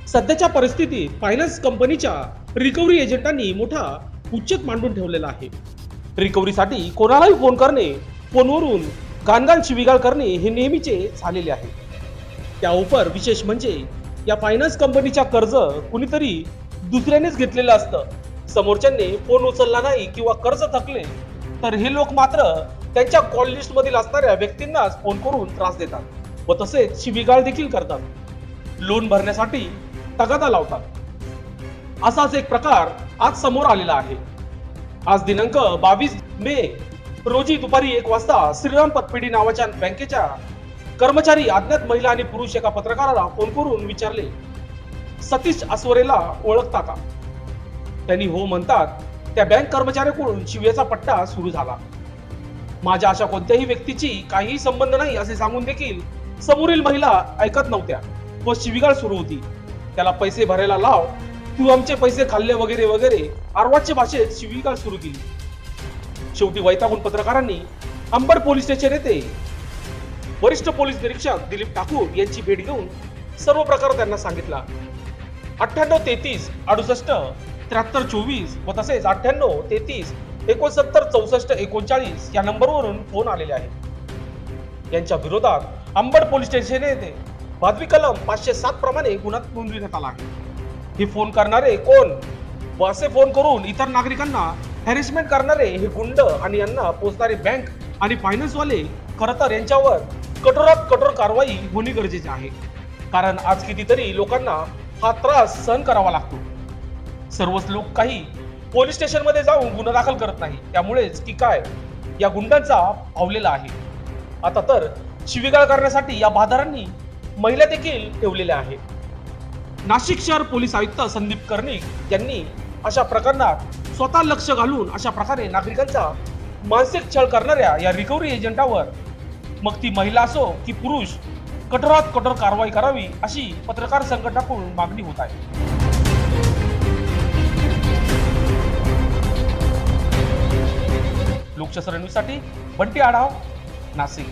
सध्याच्या परिस्थितीत फायनान्स कंपनीच्या रिकव्हरी एजंटांनी मोठा उच्चेत मांडून ठेवलेला आहे. रिकव्हरीसाठी कोणालाही फोन करणे, फोनवरून गाणगाण शिवीगाळ करणे हे नेहमीचे झालेले आहे. त्या उपर विशेष म्हणजे या फायनान्स कंपनीच्या कर्ज कुणीतरी दुसऱ्यानेच घेतलेलं असतं. समोरच्यांनी फोन उचलला नाही किंवा कर्ज थकले तर हे लोक मात्र त्यांच्या कॉल लिस्ट मधील असणाऱ्या व्यक्तींनाच फोन करून त्रास देतात व तसेच शिवीगाळ देखील करतात. लोन भरण्यासाठी तगादा लावतात. असाच एक प्रकार आज समोर आलेला आहे. आज दिनांक 22 मे रोजी दुपारी 1 वाजता श्रीराम पतपेढी नावाच्या बँकेच्या कर्मचारी अज्ञात महिला आणि पुरुष एका पत्रकाराला फोन करून विचारले, सतीश आसवरेला ओळखता का? त्यांनी हो म्हणतात त्या बँक कर्मचाऱ्याकडून शिव्याचा पट्टा सुरू झाला. माझ्या अशा कोणत्याही व्यक्तीची काहीही संबंध नाही असे सांगून देखील समोरील महिला ऐकत नव्हत्या व शिवीगाळ सुरू होती. त्याला पैसे भरायला लाव, तू आमचे पैसे खाल्ले वगैरे वगैरे अर्वाच्य भाषेत शिवीगाळ सुरू केली. शेवटी वैतागून पत्रकारांनी अंबड पोलीस स्टेशन येथे वरिष्ठ पोलीस निरीक्षक दिलीप ठाकूर यांची भेट घेऊन सर्व प्रकार त्यांना सांगितला. 98 33 68 73 24 व तसेच 98 33 69 64 39 या नंबरवरून फोन आलेले आहेत. यांच्या विरोधात अंबड पोलीस स्टेशन येथे भादवी कलम 507 प्रमाणे गुन्हा नोंदविण्यात आला आहे. हे फोन करणारे कोण व असे फोन करून इतर नागरिकांना हॅरेसमेंट करणारे हे गुंड आणि यांना पोचणारे बँक आणि फायनान्स वाले खरं तर यांच्यावर कठोरात कठोर कारवाई होणे गरजेचे आहे. कारण आज कितीतरी लोकांना हा त्रास सहन करावा लागतो. सर्वच लोक काही पोलीस स्टेशन मध्ये जाऊन गुन्हा दाखल करत नाही. त्यामुळेच की काय या गुंडांचा फावलेला आहे. आता तर शिवीगाळ करण्यासाठी या बाजारांनी महिला देखील ठेवलेल्या आहेत. नाशिक शहर पोलीस आयुक्त संदीप कर्णिक यांनी अशा प्रकरणात स्वतः लक्ष घालून अशा प्रकारे नागरिकांचा मानसिक छळ करणाऱ्या या रिकव्हरी एजंटावर, मग ती महिला असो की पुरुष, कठोरात कठोर कारवाई करावी अशी पत्रकार संघटनाकडून मागणी होत आहे. लोकशाही न्यूजसाठी बंटी आढाव, नाशिक.